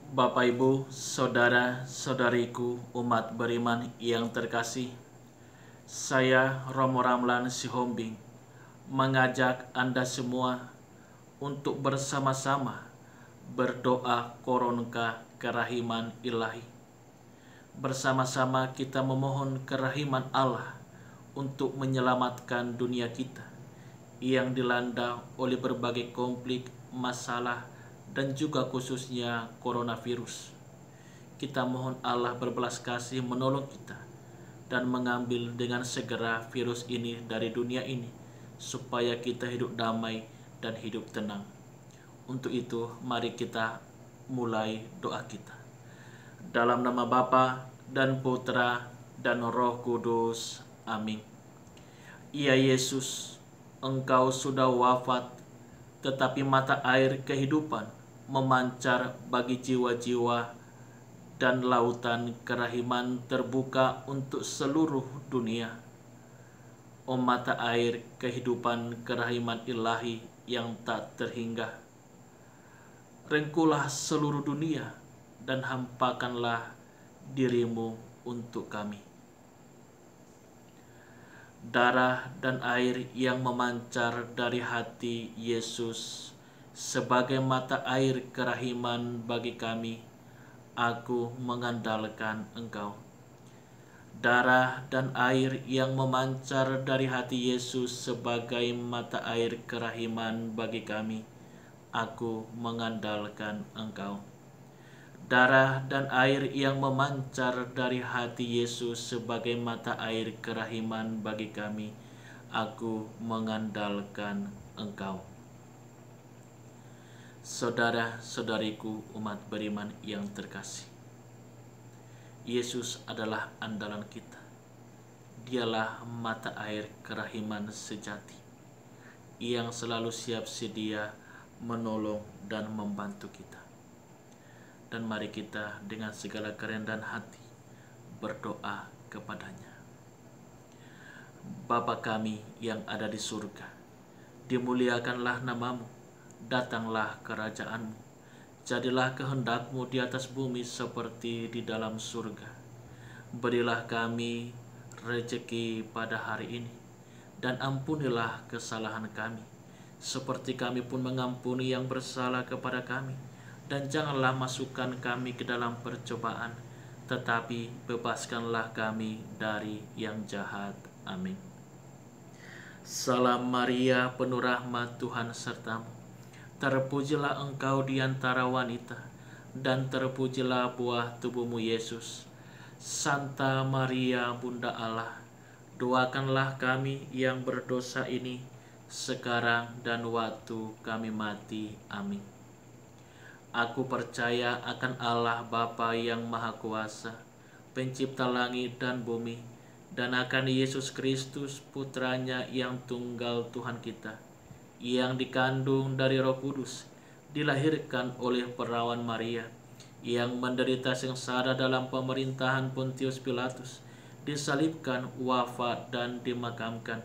Bapak Ibu, saudara-saudariku, umat beriman yang terkasih, saya Romo Ramlan Sihombing mengajak Anda semua untuk bersama-sama berdoa koronka kerahiman ilahi. Bersama-sama kita memohon kerahiman Allah untuk menyelamatkan dunia kita yang dilanda oleh berbagai konflik, masalah, dan juga khususnya coronavirus. Kita mohon Allah berbelas kasih menolong kita dan mengambil dengan segera virus ini dari dunia ini, supaya kita hidup damai dan hidup tenang. Untuk itu, mari kita mulai doa kita. Dalam nama Bapa dan Putra dan Roh Kudus. Amin. Ya Yesus, Engkau sudah wafat, tetapi mata air kehidupan memancar bagi jiwa-jiwa dan lautan kerahiman terbuka untuk seluruh dunia. O mata air kehidupan kerahiman ilahi yang tak terhingga, rengkulah seluruh dunia dan hampakanlah dirimu untuk kami. Darah dan air yang memancar dari hati Yesus sebagai mata air kerahiman bagi kami, aku mengandalkan Engkau. Darah dan air yang memancar dari hati Yesus sebagai mata air kerahiman bagi kami, aku mengandalkan Engkau. Darah dan air yang memancar dari hati Yesus sebagai mata air kerahiman bagi kami, aku mengandalkan Engkau. Saudara-saudariku, umat beriman yang terkasih, Yesus adalah andalan kita. Dialah mata air kerahiman sejati yang selalu siap sedia menolong dan membantu kita. Dan mari kita dengan segala kerendahan hati berdoa kepadanya. Bapa kami yang ada di surga, dimuliakanlah namamu, datanglah kerajaanmu, jadilah kehendakmu di atas bumi seperti di dalam surga. Berilah kami rezeki pada hari ini, dan ampunilah kesalahan kami, seperti kami pun mengampuni yang bersalah kepada kami. Dan janganlah masukkan kami ke dalam percobaan, tetapi bebaskanlah kami dari yang jahat. Amin. Salam Maria, penuh rahmat, Tuhan sertamu. Terpujilah engkau di antara wanita, dan terpujilah buah tubuhmu Yesus. Santa Maria, Bunda Allah, doakanlah kami yang berdosa ini, sekarang dan waktu kami mati. Amin. Aku percaya akan Allah Bapa yang Maha Kuasa, pencipta langit dan bumi, dan akan Yesus Kristus, putranya yang tunggal Tuhan kita, yang dikandung dari Roh Kudus, dilahirkan oleh perawan Maria, yang menderita sengsara dalam pemerintahan Pontius Pilatus, disalibkan, wafat, dan dimakamkan,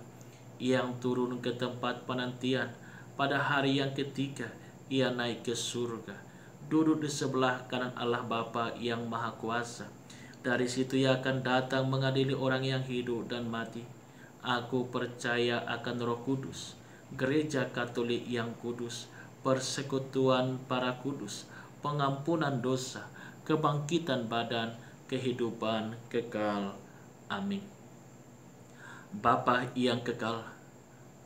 yang turun ke tempat penantian, pada hari yang ketiga ia naik ke surga, duduk di sebelah kanan Allah Bapa yang Maha Kuasa. Dari situ ia akan datang mengadili orang yang hidup dan mati. Aku percaya akan Roh Kudus, Gereja Katolik yang kudus, persekutuan para kudus, pengampunan dosa, kebangkitan badan, kehidupan kekal. Amin. Bapa yang kekal,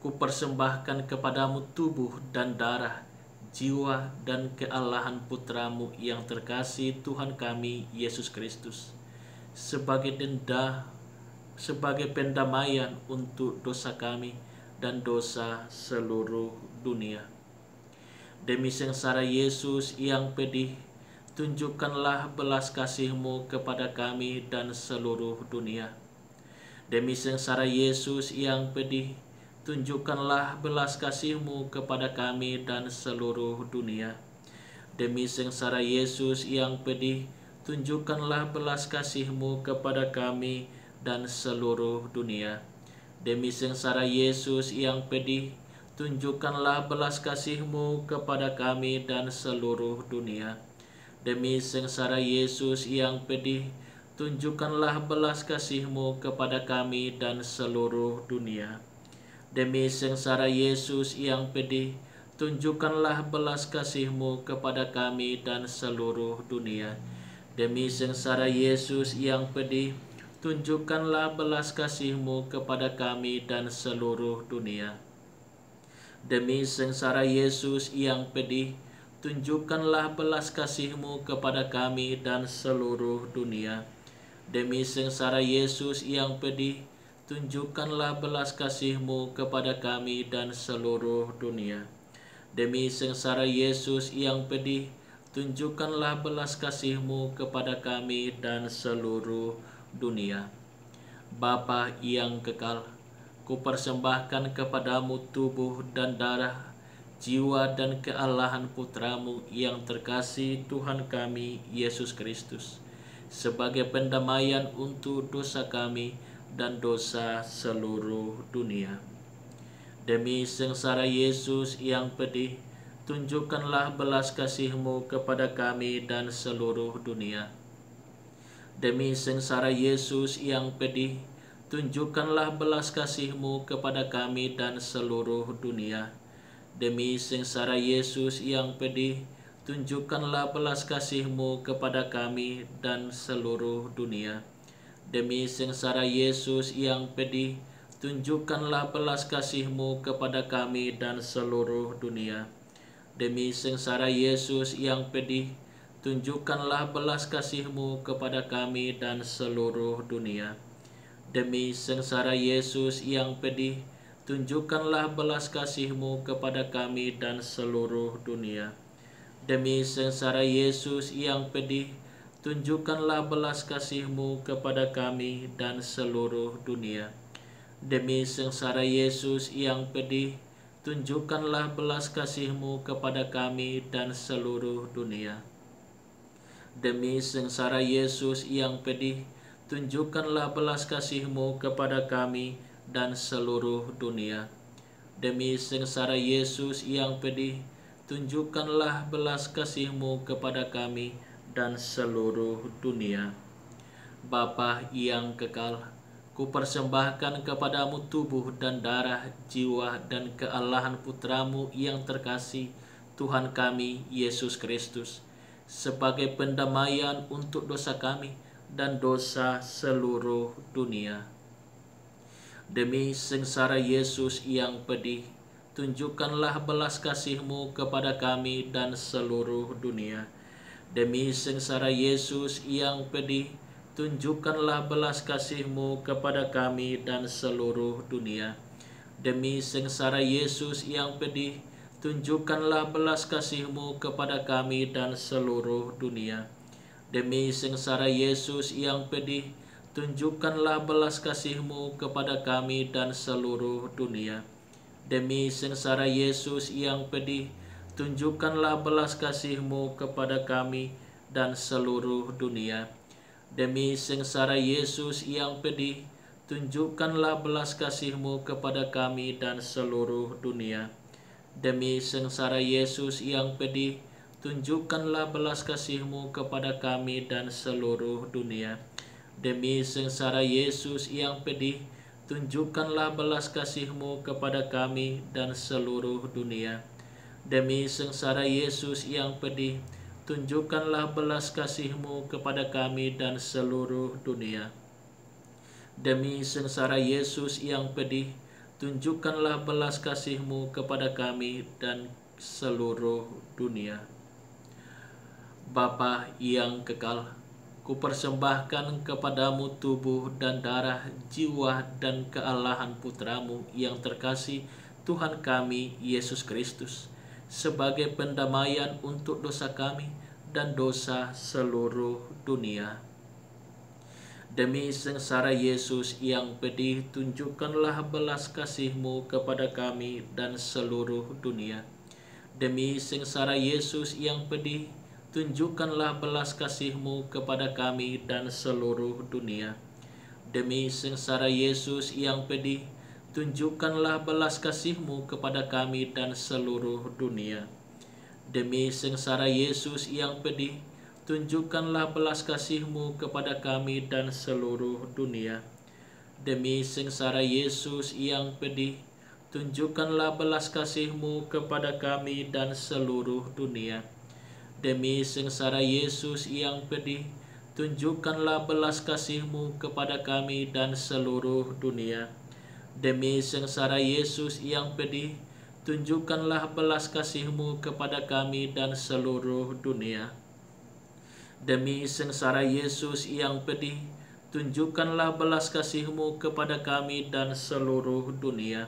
kupersembahkan kepadamu tubuh dan darah, jiwa dan kealahan putramu yang terkasih, Tuhan kami Yesus Kristus, sebagai pendamaian untuk dosa kami dan dosa seluruh dunia. Demi sengsara Yesus yang pedih, tunjukkanlah belas kasih-Mu kepada kami dan seluruh dunia. Demi sengsara Yesus yang pedih, tunjukkanlah belas kasih-Mu kepada kami dan seluruh dunia. Demi sengsara Yesus yang pedih, tunjukkanlah belas kasih-Mu kepada kami dan seluruh dunia. Demi sengsara Yesus yang pedih, tunjukkanlah belas kasih-Mu kepada kami dan seluruh dunia. Demi sengsara Yesus yang pedih, tunjukkanlah belas kasih-Mu kepada kami dan seluruh dunia. Demi sengsara Yesus yang pedih, tunjukkanlah belas kasih-Mu kepada kami dan seluruh dunia. Demi sengsara Yesus yang pedih, tunjukkanlah belas kasih-Mu kepada kami dan seluruh dunia. Demi sengsara Yesus yang pedih, tunjukkanlah belas kasih-Mu kepada kami dan seluruh dunia. Demi sengsara Yesus yang pedih, tunjukkanlah belas kasih-Mu kepada kami dan seluruh dunia. Demi sengsara Yesus yang pedih, tunjukkanlah belas kasih-Mu kepada kami dan seluruh dunia. Bapa yang kekal, kupersembahkan kepadamu tubuh dan darah, jiwa dan kealahan Putramu yang terkasih Tuhan kami Yesus Kristus, sebagai pendamaian untuk dosa kami dan dosa seluruh dunia. Demi sengsara Yesus yang pedih, tunjukkanlah belas kasih-Mu kepada kami dan seluruh dunia. Demi sengsara Yesus yang pedih, tunjukkanlah belas kasih-Mu kepada kami dan seluruh dunia. Demi sengsara Yesus yang pedih, tunjukkanlah belas kasih-Mu kepada kami dan seluruh dunia. Demi sengsara Yesus yang pedih, tunjukkanlah belas kasih-Mu kepada kami dan seluruh dunia. Demi sengsara Yesus yang pedih, tunjukkanlah belas kasih-Mu kepada kami dan seluruh dunia. Demi sengsara Yesus yang pedih, tunjukkanlah belas kasih-Mu kepada kami dan seluruh dunia. Demi sengsara Yesus yang pedih, tunjukkanlah belas kasih-Mu kepada kami dan seluruh dunia. Demi sengsara Yesus yang pedih, tunjukkanlah belas kasih-Mu kepada kami dan seluruh dunia. Demi sengsara Yesus yang pedih, tunjukkanlah belas kasih-Mu kepada kami dan seluruh dunia. Demi sengsara Yesus yang pedih, tunjukkanlah belas kasih-Mu kepada kami dan seluruh dunia. Bapa yang kekal, kupersembahkan kepadamu tubuh dan darah, jiwa dan kealahan Putramu yang terkasih, Tuhan kami Yesus Kristus, sebagai pendamaian untuk dosa kami dan dosa seluruh dunia. Demi sengsara Yesus yang pedih, tunjukkanlah belas kasih-Mu kepada kami dan seluruh dunia. Demi sengsara Yesus yang pedih, tunjukkanlah belas kasih-Mu kepada kami dan seluruh dunia. Demi sengsara Yesus yang pedih, tunjukkanlah belas kasih-Mu kepada kami dan seluruh dunia. Demi sengsara Yesus yang pedih, tunjukkanlah belas kasih-Mu kepada kami dan seluruh dunia. Demi sengsara Yesus yang pedih, tunjukkanlah belas kasih-Mu kepada kami dan seluruh dunia. Demi sengsara Yesus yang pedih, tunjukkanlah belas kasih-Mu kepada kami dan seluruh dunia. Demi sengsara Yesus yang pedih, tunjukkanlah belas kasih-Mu kepada kami dan seluruh dunia. Demi sengsara Yesus yang pedih, tunjukkanlah belas kasih-Mu kepada kami dan seluruh dunia. Demi sengsara Yesus yang pedih, tunjukkanlah belas kasih-Mu kepada kami dan seluruh dunia. Demi sengsara Yesus yang pedih, tunjukkanlah belas kasih-Mu kepada kami dan seluruh dunia. Bapa yang kekal, kupersembahkan kepadamu tubuh dan darah, jiwa dan kealahan Putramu yang terkasih, Tuhan kami Yesus Kristus, sebagai pendamaian untuk dosa kami dan dosa seluruh dunia. Demi sengsara Yesus yang pedih, tunjukkanlah belas kasih-Mu kepada kami dan seluruh dunia. Demi sengsara Yesus yang pedih, tunjukkanlah belas kasih-Mu kepada kami dan seluruh dunia. Demi sengsara Yesus yang pedih, tunjukkanlah belas kasih-Mu kepada kami dan seluruh dunia. Demi sengsara Yesus yang pedih, tunjukkanlah belas kasih-Mu kepada kami dan seluruh dunia. Demi sengsara Yesus yang pedih, tunjukkanlah belas kasih-Mu kepada kami dan seluruh dunia. Demi sengsara Yesus yang pedih, tunjukkanlah belas kasih-Mu kepada kami dan seluruh dunia. Demi sengsara Yesus yang pedih, tunjukkanlah belas kasih-Mu kepada kami dan seluruh dunia. Demi sengsara Yesus yang pedih, tunjukkanlah belas kasih-Mu kepada kami dan seluruh dunia.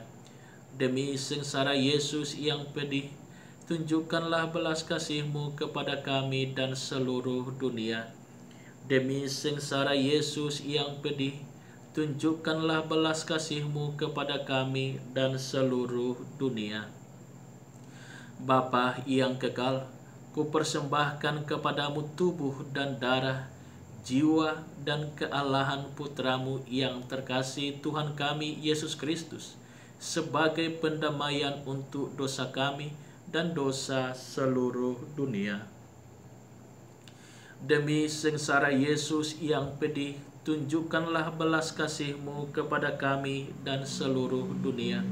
Demi sengsara Yesus yang pedih, tunjukkanlah belas kasih-Mu kepada kami dan seluruh dunia. Demi sengsara Yesus yang pedih, tunjukkanlah belas kasih-Mu kepada kami dan seluruh dunia. Bapa yang kekal, kupersembahkan kepadamu tubuh dan darah, jiwa dan kealahan Putramu yang terkasih Tuhan kami Yesus Kristus, sebagai pendamaian untuk dosa kami dan dosa seluruh dunia. Demi sengsara Yesus yang pedih, tunjukkanlah belas kasih-Mu kepada kami dan seluruh dunia.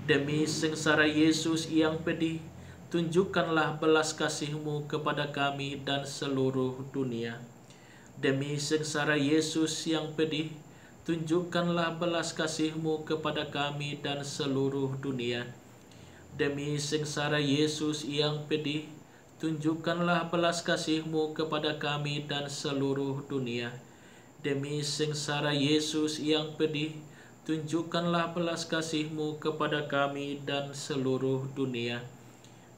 Demi sengsara Yesus yang pedih, tunjukkanlah belas kasih-Mu kepada kami dan seluruh dunia. Demi sengsara Yesus yang pedih, tunjukkanlah belas kasih-Mu kepada kami dan seluruh dunia. Demi sengsara Yesus yang pedih, tunjukkanlah belas kasih-Mu kepada kami dan seluruh dunia. Demi sengsara Yesus yang pedih, tunjukkanlah belas kasih-Mu kepada kami dan seluruh dunia.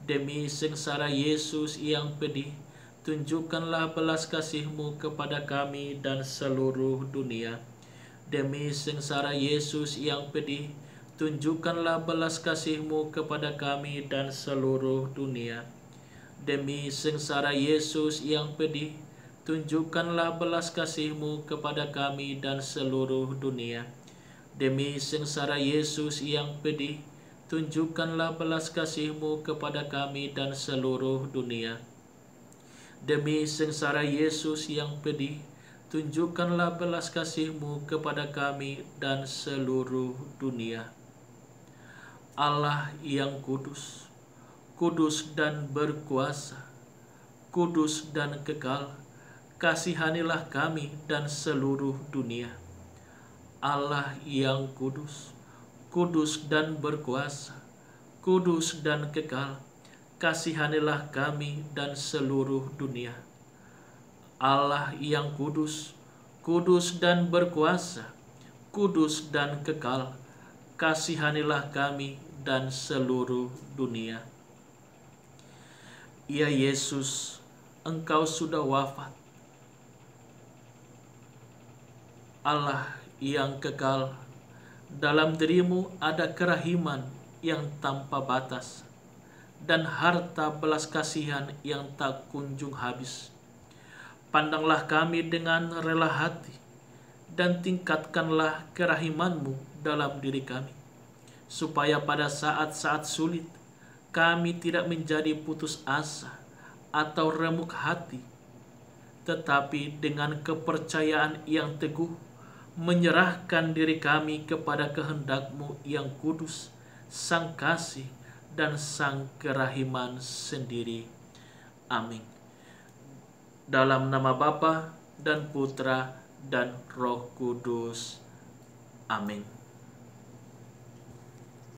Demi sengsara Yesus yang pedih, tunjukkanlah belas kasih-Mu kepada kami dan seluruh dunia. Demi sengsara Yesus yang pedih, tunjukkanlah belas kasih-Mu kepada kami dan seluruh dunia. Demi sengsara Yesus yang pedih, tunjukkanlah belas kasih-Mu kepada kami dan seluruh dunia. Demi sengsara Yesus yang pedih, tunjukkanlah belas kasih-Mu kepada kami dan seluruh dunia. Demi sengsara Yesus yang pedih, tunjukkanlah belas kasih-Mu kepada kami dan seluruh dunia. Allah yang kudus, kudus dan berkuasa, kudus dan kekal, kasihanilah kami dan seluruh dunia. Allah yang kudus, kudus dan berkuasa, kudus dan kekal, kasihanilah kami dan seluruh dunia. Allah yang kudus, kudus dan berkuasa, kudus dan kekal, kasihanilah kami dan seluruh dunia. Ya Yesus, Engkau sudah wafat. Allah yang kekal, dalam diri-Mu ada kerahiman yang tanpa batas dan harta belas kasihan yang tak kunjung habis. Pandanglah kami dengan rela hati dan tingkatkanlah kerahiman-Mu dalam diri kami, supaya pada saat-saat sulit kami tidak menjadi putus asa atau remuk hati, tetapi dengan kepercayaan yang teguh menyerahkan diri kami kepada kehendak-Mu yang kudus, Sang Kasih dan Sang Kerahiman sendiri. Amin. Dalam nama Bapa dan Putra dan Roh Kudus. Amin.